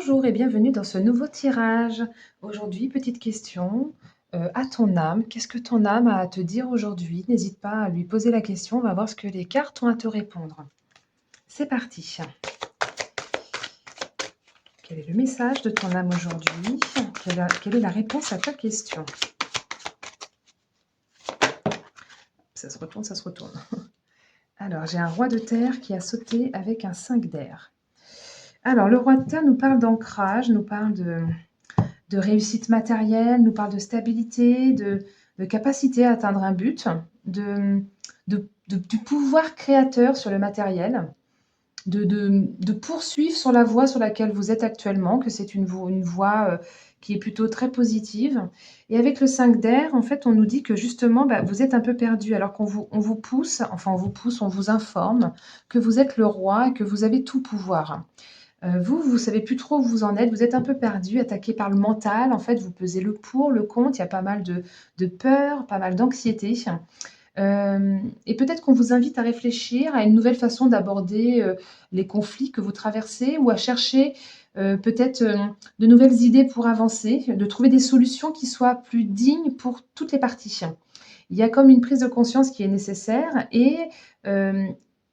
Bonjour et bienvenue dans ce nouveau tirage. Aujourd'hui, petite question, à ton âme, qu'est-ce que ton âme a à te dire aujourd'hui? N'hésite pas à lui poser la question, on va voir ce que les cartes ont à te répondre. C'est parti. Quel est le message de ton âme aujourd'hui? Quelle est la réponse à ta question? Ça se retourne, ça se retourne. Alors, j'ai un roi de terre qui a sauté avec un 5 d'air. Alors, le roi de terre nous parle d'ancrage, nous parle de réussite matérielle, nous parle de stabilité, de capacité à atteindre un but, du pouvoir créateur sur le matériel, de poursuivre sur la voie sur laquelle vous êtes actuellement, que c'est une voie qui est plutôt très positive. Et avec le 5 d'air, en fait, on nous dit que justement, vous êtes un peu perdu, alors on vous pousse, on vous informe que vous êtes le roi et que vous avez tout pouvoir. Vous savez plus trop où vous en êtes, vous êtes un peu perdu, attaqué par le mental. En fait, vous pesez le pour, le contre, il y a pas mal de peur, pas mal d'anxiété. Et peut-être qu'on vous invite à réfléchir à une nouvelle façon d'aborder les conflits que vous traversez ou à chercher peut-être de nouvelles idées pour avancer, de trouver des solutions qui soient plus dignes pour toutes les parties. Il y a comme une prise de conscience qui est nécessaire et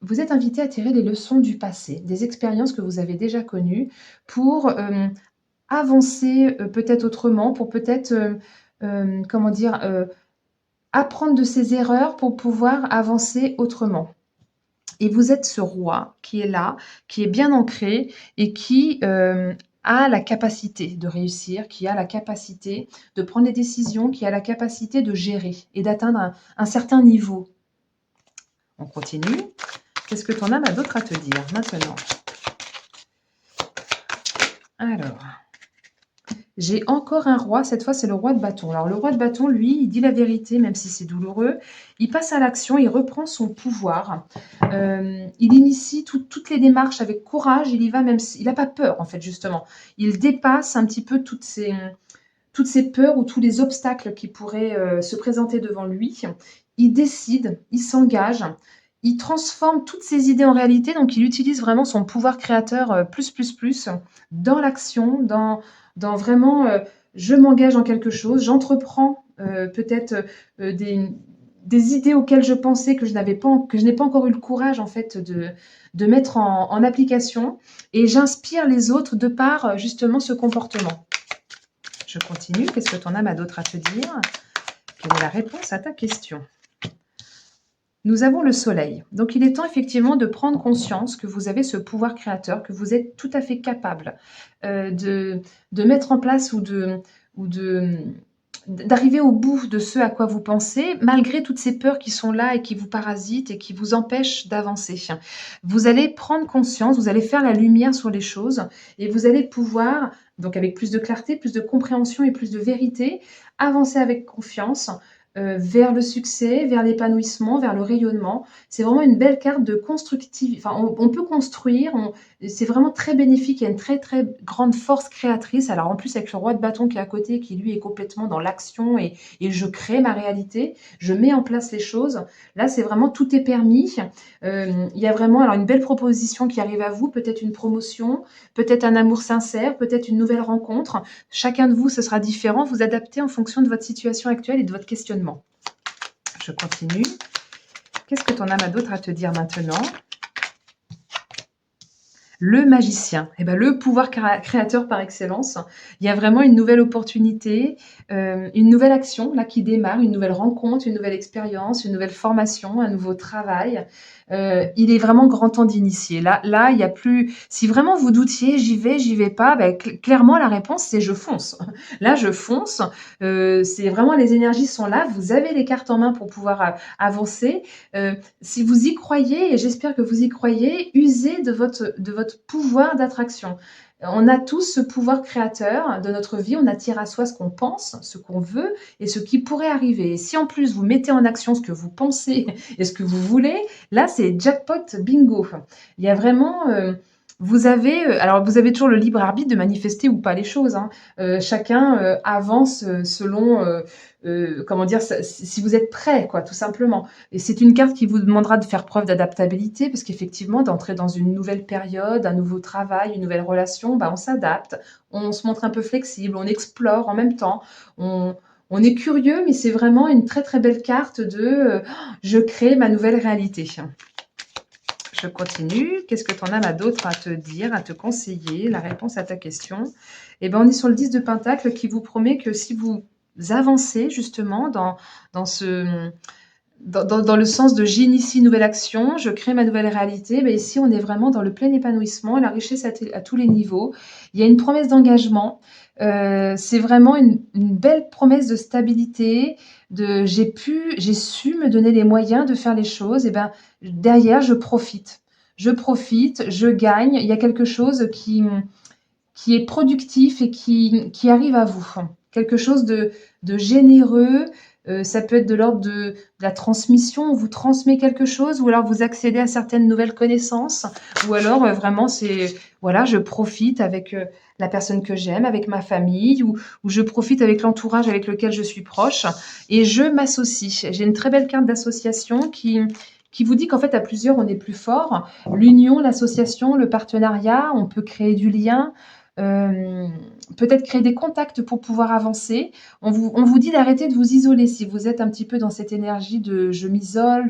vous êtes invité à tirer les leçons du passé, des expériences que vous avez déjà connues pour avancer peut-être autrement, pour peut-être, comment dire, apprendre de ses erreurs pour pouvoir avancer autrement. Et vous êtes ce roi qui est là, qui est bien ancré et qui a la capacité de réussir, qui a la capacité de prendre des décisions, qui a la capacité de gérer et d'atteindre un certain niveau. On continue. Qu'est-ce que ton âme a d'autre à te dire maintenant? Alors, j'ai encore un roi, cette fois c'est le roi de bâton. Alors le roi de bâton, lui, il dit la vérité, même si c'est douloureux. Il passe à l'action, il reprend son pouvoir. Il initie toutes les démarches avec courage, il y va même s'il n'a pas peur, en fait, justement. Il dépasse un petit peu toutes ces peurs ou tous les obstacles qui pourraient se présenter devant lui. Il décide, il s'engage, il transforme toutes ses idées en réalité, donc il utilise vraiment son pouvoir créateur plus dans l'action, dans vraiment je m'engage en quelque chose, j'entreprends peut-être des idées auxquelles je pensais que je n'ai pas encore eu le courage en fait de mettre en application, et j'inspire les autres de par justement ce comportement. Je continue. Qu'est-ce que ton âme a d'autre à te dire? Quelle est la réponse à ta question? Nous avons le soleil. Donc, il est temps effectivement de prendre conscience que vous avez ce pouvoir créateur, que vous êtes tout à fait capable de mettre en place ou d'arriver au bout de ce à quoi vous pensez, malgré toutes ces peurs qui sont là et qui vous parasitent et qui vous empêchent d'avancer. Vous allez prendre conscience, vous allez faire la lumière sur les choses et vous allez pouvoir, donc avec plus de clarté, plus de compréhension et plus de vérité, avancer avec confiance vers le succès, vers l'épanouissement, vers le rayonnement. C'est vraiment une belle carte de constructive. Enfin, on peut construire, c'est vraiment très bénéfique. Il y a une très très grande force créatrice. Alors en plus avec le roi de bâton qui est à côté, qui lui est complètement dans l'action et je crée ma réalité, je mets en place les choses. Là, c'est vraiment tout est permis. Il y a vraiment alors une belle proposition qui arrive à vous, peut-être une promotion, peut-être un amour sincère, peut-être une nouvelle rencontre. Chacun de vous, ce sera différent. Vous adaptez en fonction de votre situation actuelle et de votre questionnement. Je continue. Qu'est-ce que ton âme a d'autre à te dire maintenant? Le magicien, le pouvoir créateur par excellence. Il y a vraiment une nouvelle opportunité, une nouvelle action là qui démarre, une nouvelle rencontre, une nouvelle expérience, une nouvelle formation, un nouveau travail. Il est vraiment grand temps d'initier. Là, il y a plus. Si vraiment vous doutiez, j'y vais pas. Clairement, la réponse c'est je fonce. Là, je fonce. C'est vraiment les énergies sont là. Vous avez les cartes en main pour pouvoir avancer. Si vous y croyez, et j'espère que vous y croyez, usez de votre pouvoir d'attraction. On a tous ce pouvoir créateur de notre vie, on attire à soi ce qu'on pense, ce qu'on veut et ce qui pourrait arriver. Et si en plus vous mettez en action ce que vous pensez et ce que vous voulez, là c'est jackpot bingo. Il y a vraiment Alors vous avez toujours le libre arbitre de manifester ou pas les choses, hein. Chacun, avance, selon, comment dire? Si vous êtes prêt quoi, tout simplement et c'est une carte qui vous demandera de faire preuve d'adaptabilité parce qu'effectivement d'entrer dans une nouvelle période, un nouveau travail, une nouvelle relation, bah, on s'adapte, on se montre un peu flexible, on explore en même temps, on on est curieux mais c'est vraiment une très, très belle carte de, «Je crée ma nouvelle réalité». Je continue. Qu'est-ce que tu en as là d'autre à te dire, à te conseiller? La réponse à ta question. Eh ben, on est sur le 10 de Pentacle qui vous promet que si vous avancez justement dans ce dans le sens de «j'initie une nouvelle action, je crée ma nouvelle réalité», beh, ici, on est vraiment dans le plein épanouissement, la richesse à tous les niveaux. Il y a une promesse d'engagement, c'est vraiment une belle promesse de stabilité, de j'ai su me donner les moyens de faire les choses et ben, derrière, je profite. Je profite, je gagne, il y a quelque chose qui est productif et qui arrive à vous. Quelque chose de généreux, ça peut être de l'ordre de la transmission, on vous transmet quelque chose ou alors vous accédez à certaines nouvelles connaissances ou alors, vraiment c'est voilà, je profite avec, la personne que j'aime, avec ma famille ou je profite avec l'entourage avec lequel je suis proche et je m'associe. J'ai une très belle carte d'association qui vous dit qu'en fait à plusieurs on est plus fort. L'union, l'association, le partenariat, on peut créer du lien, Hem, peut-être créer des contacts pour pouvoir avancer. On vous dit d'arrêter de vous isoler si vous êtes un petit peu dans cette énergie de: «Je m'isole,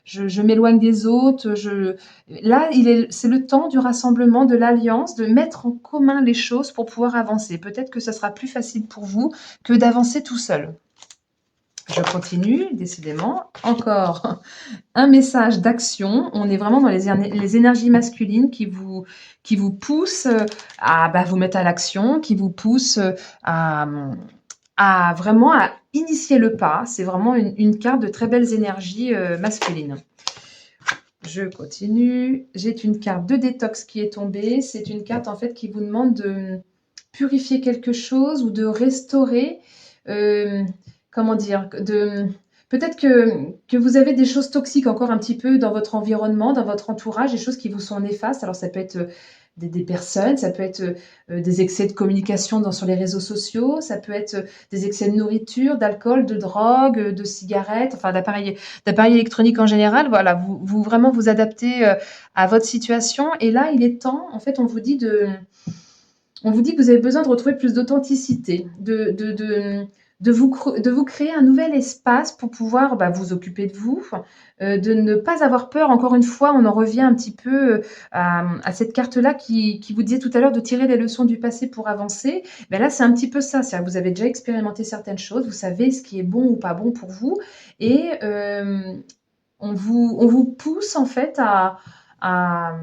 je m'éloigne des autres, je» là, c'est le temps du rassemblement, de l'alliance, de mettre en commun les choses pour pouvoir avancer. Peut-être que ça sera plus facile pour vous que d'avancer tout seul. Je continue, décidément. Encore un message d'action. On est vraiment dans les énergies masculines qui vous poussent, à, bah, vous mettre à l'action, qui vous poussent, à vraiment à initier le pas. C'est vraiment une carte de très belles énergies, masculines. Je continue. J'ai une carte de détox qui est tombée. C'est une carte, en fait, qui vous demande de purifier quelque chose ou de restaurer, hem, comment dire? Peut-être que vous avez des choses toxiques encore un petit peu dans votre environnement, dans votre entourage, des choses qui vous sont néfastes. Alors ça peut être, des personnes, ça peut être, des excès de communication sur les réseaux sociaux, ça peut être, des excès de nourriture, d'alcool, de drogue, de cigarettes, enfin d'appareils électroniques en général. Voilà, vous vraiment vous adaptez, à votre situation et là, il est temps, en fait, on vous dit que vous avez besoin de retrouver plus d'authenticité, de vous créer un nouvel espace pour pouvoir, bah, vous occuper de vous, de ne pas avoir peur. Encore une fois, on en revient un petit peu, à cette carte-là qui vous disait tout à l'heure de tirer les leçons du passé pour avancer. Ben là, c'est un petit peu ça, c'est-à-dire que vous avez déjà expérimenté certaines choses, vous savez ce qui est bon ou pas bon pour vous et on vous pousse en fait à, à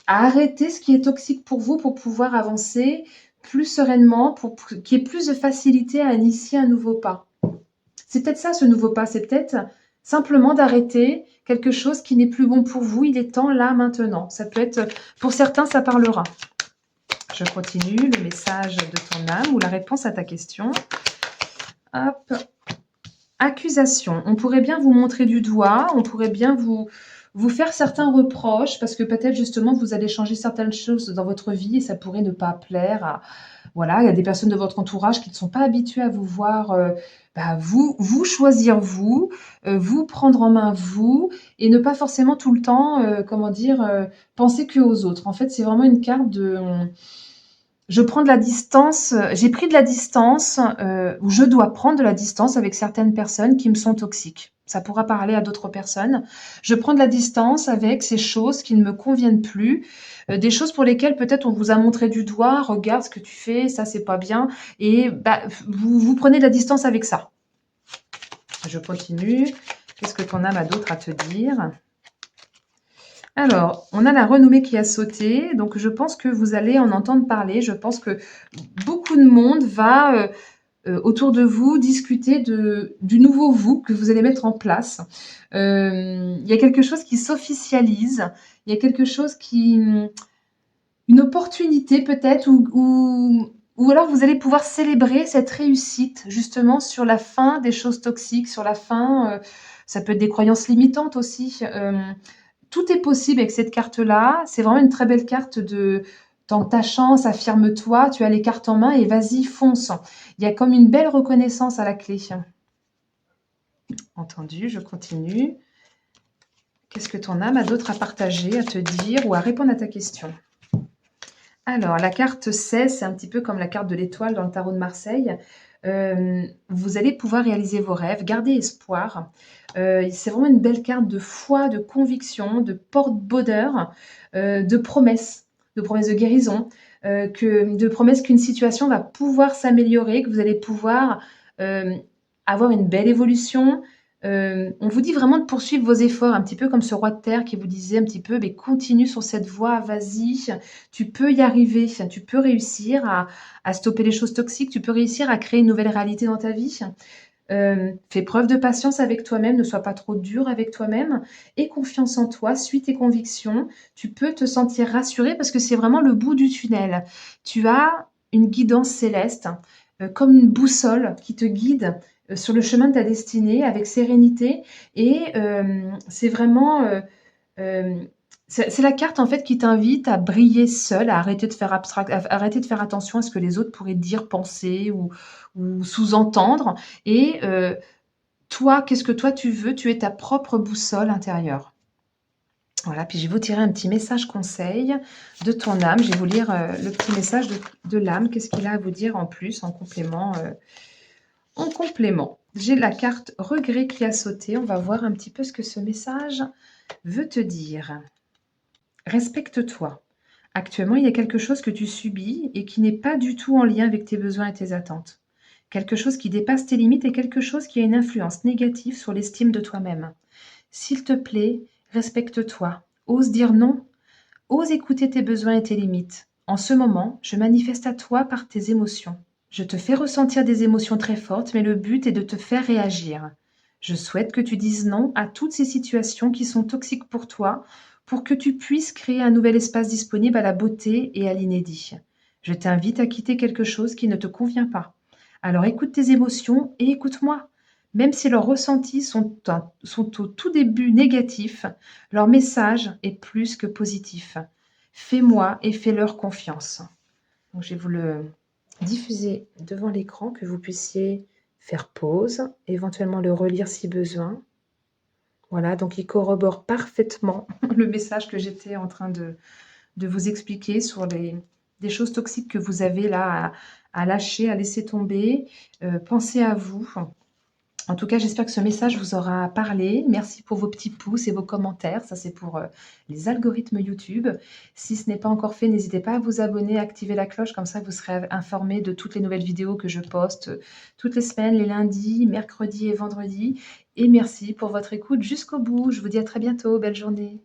arrêter ce qui est toxique pour vous, pour pouvoir avancer plus sereinement, pour qu'il y ait plus de facilité à initier un nouveau pas. C'est peut-être ça ce nouveau pas, c'est peut-être simplement d'arrêter quelque chose qui n'est plus bon pour vous. Il est temps là, maintenant. Ça peut être, pour certains, ça parlera. Je continue, le message de ton âme ou la réponse à ta question. Hop. Accusation. On pourrait bien vous montrer du doigt, on pourrait bien vous faire certains reproches parce que peut-être justement vous allez changer certaines choses dans votre vie et ça pourrait ne pas plaire à voilà, il y a des personnes de votre entourage qui ne sont pas habituées à vous voir, bah, vous choisir vous, vous prendre en main vous et ne pas forcément tout le temps, comment dire? Penser qu'aux autres. En fait, c'est vraiment une carte de, je prends de la distance, j'ai pris de la distance, ou je dois prendre de la distance avec certaines personnes qui me sont toxiques. Ça pourra parler à d'autres personnes. Je prends de la distance avec ces choses qui ne me conviennent plus, des choses pour lesquelles peut-être on vous a montré du doigt: «Regarde ce que tu fais, ça c'est pas bien» et bah, vous prenez de la distance avec ça. Je continue. Qu'est-ce que ton âme a d'autre à te dire? Alors, on a la renommée qui a sauté, donc je pense que vous allez en entendre parler. Je pense que beaucoup de monde va, autour de vous discuter du nouveau vous que vous allez mettre en place. Il y a quelque chose qui s'officialise, il y a quelque chose une opportunité peut-être ou alors vous allez pouvoir célébrer cette réussite justement sur la fin des choses toxiques, sur la fin, ça peut être des croyances limitantes aussi, tout est possible avec cette carte-là. C'est vraiment une très belle carte de tente ta chance, affirme-toi, tu as les cartes en main et vas-y, fonce. Il y a comme une belle reconnaissance à la clé. Entendu, je continue. Qu'est-ce que ton âme a d'autre à partager, à te dire ou à répondre à ta question? Alors, la carte 16, c'est un petit peu comme la carte de l'étoile dans le tarot de Marseille. Vous allez pouvoir réaliser vos rêves, garder espoir. C'est vraiment une belle carte de foi, de conviction, de porte-bonheur, de promesses de guérison, de promesses qu'une situation va pouvoir s'améliorer, que vous allez pouvoir avoir une belle évolution. On vous dit vraiment de poursuivre vos efforts, un petit peu comme ce roi de terre qui vous disait un petit peu, mais continue sur cette voie, vas-y, tu peux y arriver, tu peux réussir à stopper les choses toxiques, tu peux réussir à créer une nouvelle réalité dans ta vie. Fais preuve de patience avec toi-même, ne sois pas trop dur avec toi-même, aie confiance en toi, suis tes convictions. Tu peux te sentir rassuré parce que c'est vraiment le bout du tunnel. Tu as une guidance céleste, comme une boussole qui te guide sur le chemin de ta destinée avec sérénité et c'est vraiment c'est la carte en fait qui t'invite à briller seul, à arrêter de faire attention à ce que les autres pourraient dire, penser ou sous-entendre. Et toi, qu'est-ce que toi tu veux? Tu es ta propre boussole intérieure. Voilà, puis je vais vous tirer un petit message conseil de ton âme. Je vais vous lire le petit message de l'âme. Qu'est-ce qu'il a à vous dire en plus, en complément en complément, j'ai la carte regret qui a sauté. On va voir un petit peu ce que ce message veut te dire. Respecte-toi. Actuellement, il y a quelque chose que tu subis et qui n'est pas du tout en lien avec tes besoins et tes attentes. Quelque chose qui dépasse tes limites et quelque chose qui a une influence négative sur l'estime de toi-même. S'il te plaît, respecte-toi. Ose dire non. Ose écouter tes besoins et tes limites. En ce moment, je manifeste à toi par tes émotions. Je te fais ressentir des émotions très fortes, mais le but est de te faire réagir. Je souhaite que tu dises non à toutes ces situations qui sont toxiques pour toi, pour que tu puisses créer un nouvel espace disponible à la beauté et à l'inédit. Je t'invite à quitter quelque chose qui ne te convient pas. Alors écoute tes émotions et écoute-moi. Même si leurs ressentis sont au tout début négatifs, leur message est plus que positif. Fais-moi et fais-leur confiance. Donc, je vais vous le diffuser devant l'écran, que vous puissiez faire pause, éventuellement le relire si besoin. Voilà, donc il corrobore parfaitement le message que j'étais en train de vous expliquer sur des choses toxiques que vous avez là à lâcher, à laisser tomber. Pensez à vous. En tout cas, j'espère que ce message vous aura parlé. Merci pour vos petits pouces et vos commentaires. Ça, c'est pour les algorithmes YouTube. Si ce n'est pas encore fait, n'hésitez pas à vous abonner, à activer la cloche. Comme ça, vous serez informé de toutes les nouvelles vidéos que je poste toutes les semaines, les lundis, mercredis et vendredis. Et merci pour votre écoute jusqu'au bout. Je vous dis à très bientôt. Belle journée.